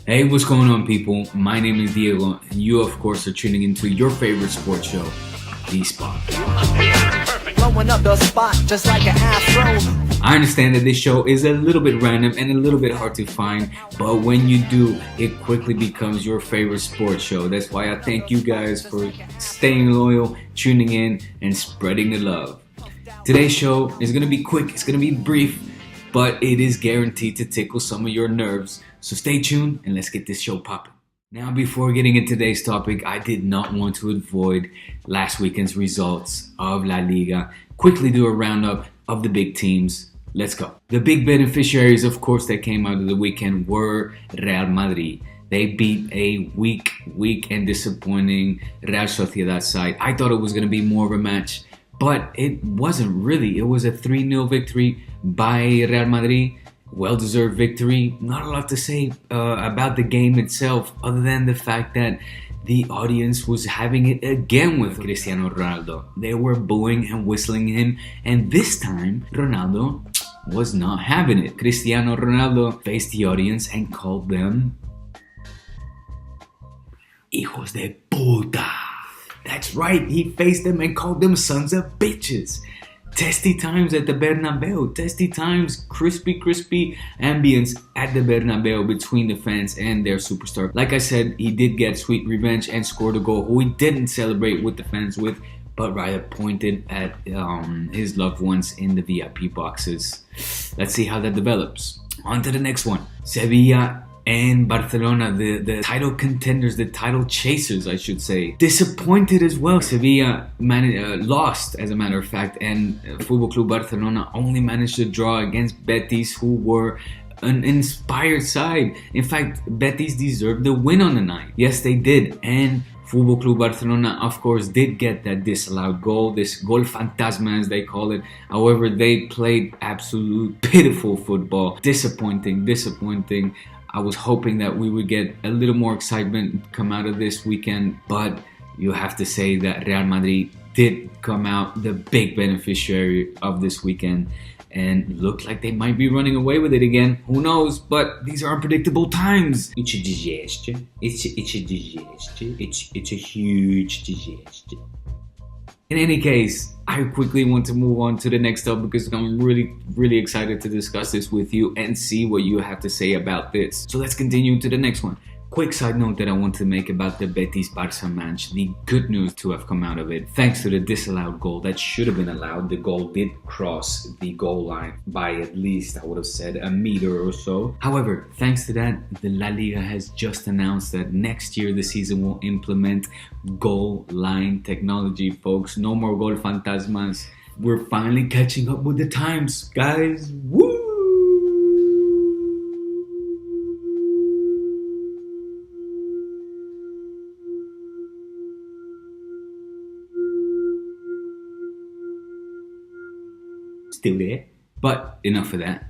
Hey, what's going on, people? My name is Diego, and you, of course, are tuning into your favorite sports show, The Spot. Blowing up the spot just like an afro. I understand that this show is a little bit random and a little bit hard to find, but when you do, it quickly becomes your favorite sports show. That's why I thank you guys for staying loyal, tuning in, and spreading the love. Today's show is going to be quick, it's going to be brief, but it is guaranteed to tickle some of your nerves. So stay tuned and let's get this show popping. Now, before getting into today's topic, I did not want to avoid last weekend's results of La Liga. Quickly do a roundup of the big teams. Let's go. The big beneficiaries, of course, that came out of the weekend were Real Madrid. They beat a weak and disappointing Real Sociedad side. I thought it was going to be more of a match, but it wasn't really. It was a 3-0 victory by Real Madrid. Well-deserved victory. Not a lot to say about the game itself other than the fact that the audience was having it again with Cristiano Ronaldo. They were booing and whistling him, and this time Ronaldo was not having it. Cristiano Ronaldo faced the audience and called them hijos de puta. That's right, he faced them and called them sons of bitches. Testy times at the Bernabeu. Testy times, crispy ambience at the Bernabeu between the fans and their superstar. Like I said, he did get sweet revenge and scored a goal who he didn't celebrate with the fans with, but rather pointed at his loved ones in the VIP boxes. Let's see how that develops. On to the next one. Sevilla and Barcelona, the title contenders, the title chasers, I should say. Disappointed as well. Sevilla lost, as a matter of fact, and Football Club Barcelona only managed to draw against Betis, who were an inspired side. In fact, Betis deserved the win on the night. Yes, they did. And Football Club Barcelona, of course, did get that disallowed goal, this gol fantasma as they call it. However, they played absolute pitiful football. Disappointing. I was hoping that we would get a little more excitement come out of this weekend, but you have to say that Real Madrid did come out the big beneficiary of this weekend and looked like they might be running away with it again. Who knows? But these are unpredictable times. It's a digestion. It's a digestion. It's a huge digestion. In any case, I quickly want to move on to the next topic because I'm really excited to discuss this with you and see what you have to say about this. So let's continue to the next one. Quick side note that I want to make about the Betis-Barça match. The good news to have come out of it, thanks to the disallowed goal that should have been allowed. The goal did cross the goal line by at least, I would have said, a meter or so. However, thanks to that, the La Liga has just announced that next year the season will implement goal line technology, folks. No more gol fantasmas. We're finally catching up with the times, guys. Woo! Still there. But enough of that.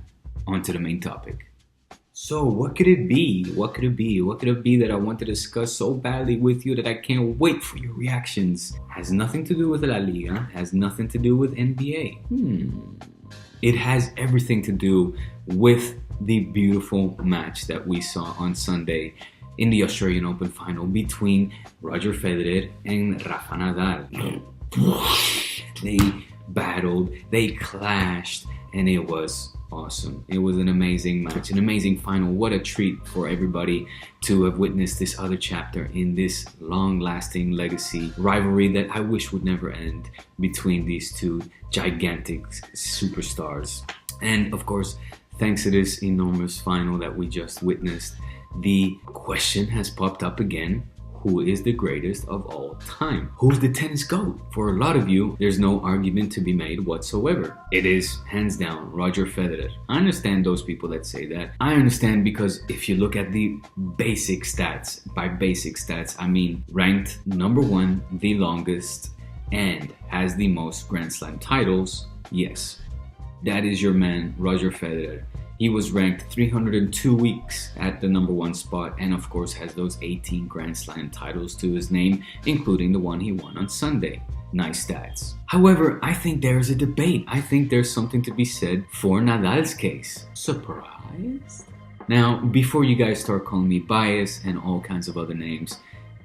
On to the main topic. So what could it be? What could it be that I want to discuss so badly with you that I can't wait for your reactions? Has nothing to do with La Liga. Has nothing to do with NBA. It has everything to do with the beautiful match that we saw on Sunday in the Australian Open final between Roger Federer and Rafa Nadal. They battled, they clashed, and it was awesome. It was an amazing match, an amazing final. What a treat for everybody to have witnessed this other chapter in this long-lasting legacy rivalry that I wish would never end between these two gigantic superstars. And of course, thanks to this enormous final that we just witnessed, the question has popped up again. Who is the greatest of all time? Who's the tennis GOAT? For a lot of you, there's no argument to be made whatsoever. It is, hands down, Roger Federer. I understand those people that say that. I understand because if you look at the basic stats, by basic stats, I mean ranked number one, the longest, and has the most Grand Slam titles, yes. That is your man, Roger Federer. He was ranked 302 weeks at the number one spot and of course has those 18 Grand Slam titles to his name, including the one he won on Sunday. Nice stats. However, I think there's a debate. I think there's something to be said for Nadal's case. Surprised? Now, before you guys start calling me biased and all kinds of other names,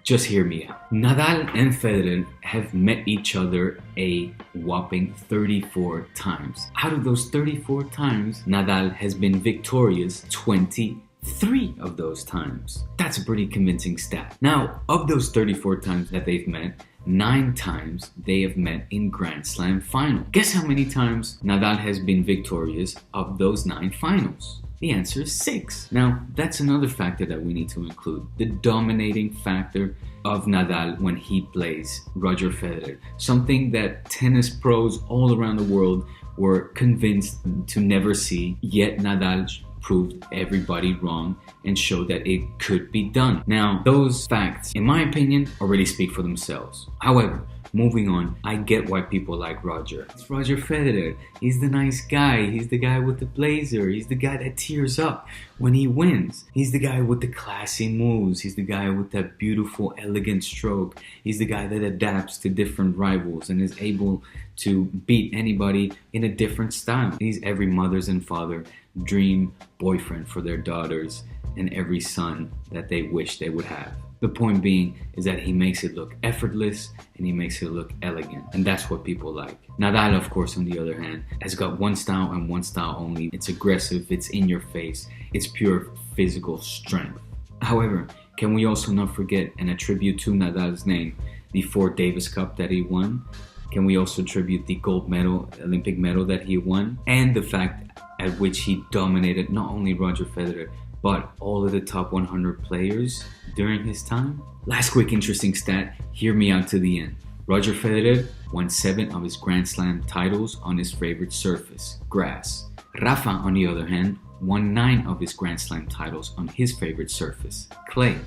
just hear me out. Nadal and Federer have met each other a whopping 34 times. Out of those 34 times, Nadal has been victorious 23 of those times. That's a pretty convincing stat. Now, of those 34 times that they've met, 9 times they have met in Grand Slam final. Guess how many times Nadal has been victorious of those 9 finals? The answer is 6. Now, that's another factor that we need to include. The dominating factor of Nadal when he plays Roger Federer. Something that tennis pros all around the world were convinced to never see, yet Nadal proved everybody wrong and showed that it could be done. Now, those facts, in my opinion, already speak for themselves. However, moving on, I get why people like Roger. It's Roger Federer. He's the nice guy. He's the guy with the blazer. He's the guy that tears up when he wins. He's the guy with the classy moves. He's the guy with that beautiful, elegant stroke. He's the guy that adapts to different rivals and is able to beat anybody in a different style. He's every mother's and father dream boyfriend for their daughters and every son that they wish they would have. The point being is that he makes it look effortless and he makes it look elegant. And that's what people like. Nadal, of course, on the other hand, has got one style and one style only. It's aggressive, it's in your face, it's pure physical strength. However, can we also not forget and attribute to Nadal's name the 4 Davis Cup that he won? Can we also attribute the gold medal, Olympic medal that he won? And the fact at which he dominated not only Roger Federer, but all of the top 100 players during his time? Last quick interesting stat, hear me out to the end. Roger Federer won 7 of his Grand Slam titles on his favorite surface, grass. Rafa, on the other hand, won 9 of his Grand Slam titles on his favorite surface, clay,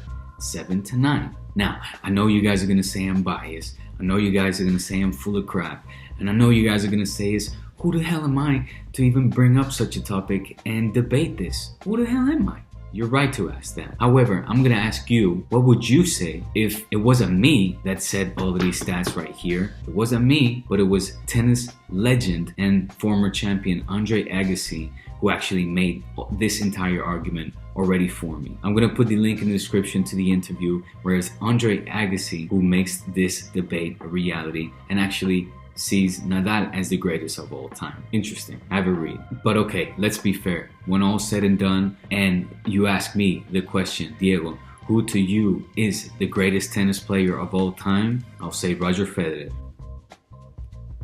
7-9. Now, I know you guys are gonna say I'm biased. I know you guys are gonna say I'm full of crap. And I know you guys are gonna say who the hell am I to even bring up such a topic and debate this? Who the hell am I? You're right to ask that. However, I'm gonna ask you, what would you say if it wasn't me that said all of these stats right here? It wasn't me, but it was tennis legend and former champion Andre Agassi who actually made this entire argument already for me. I'm gonna put the link in the description to the interview where it's Andre Agassi who makes this debate a reality and actually sees Nadal as the greatest of all time. Interesting. Have a read. But okay, let's be fair. When all's said and done, and you ask me the question, Diego, who to you is the greatest tennis player of all time? I'll say Roger Federer.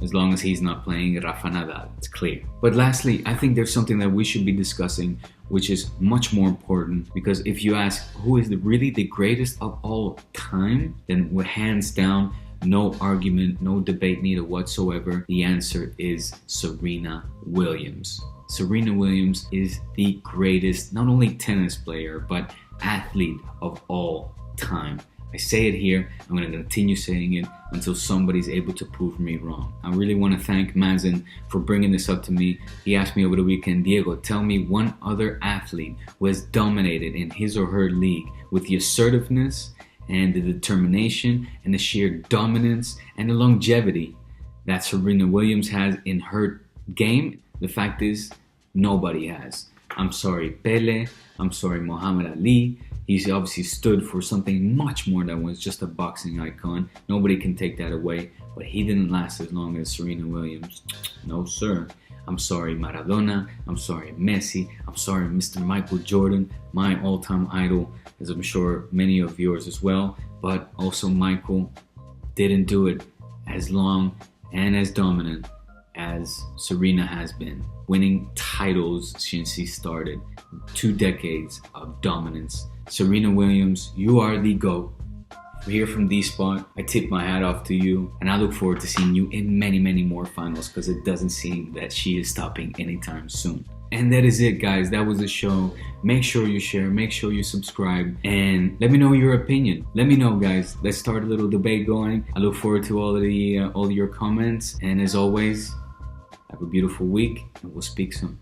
As long as he's not playing Rafa Nadal, it's clear. But lastly, I think there's something that we should be discussing, which is much more important, because if you ask who is really the greatest of all time, then we're hands down, no argument, no debate needed whatsoever. The answer is Serena Williams. Serena Williams is the greatest, not only tennis player, but athlete of all time. I say it here, I'm going to continue saying it until somebody's able to prove me wrong. I really want to thank Mazen for bringing this up to me. He asked me over the weekend, Diego, tell me one other athlete who has dominated in his or her league with the assertiveness and the determination and the sheer dominance and the longevity that Serena Williams has in her game. The fact is, nobody has. I'm sorry, Pele. I'm sorry, Muhammad Ali. He's obviously stood for something much more than was just a boxing icon. Nobody can take that away, but he didn't last as long as Serena Williams. No, sir. I'm sorry, Maradona. I'm sorry, Messi. I'm sorry, Mr. Michael Jordan, my all-time idol, as I'm sure many of yours as well. But also Michael didn't do it as long and as dominant as Serena has been, winning titles since he started. 2 decades of dominance. Serena Williams, you are the GOAT. Here from D-Spot, I tip my hat off to you, and I look forward to seeing you in many, many more finals, because it doesn't seem that she is stopping anytime soon. And that is it, guys. That was the show. Make sure you share, make sure you subscribe, and let me know your opinion. Let me know, guys. Let's start a little debate going. I look forward to all of your comments, and as always, have a beautiful week, and we'll speak soon.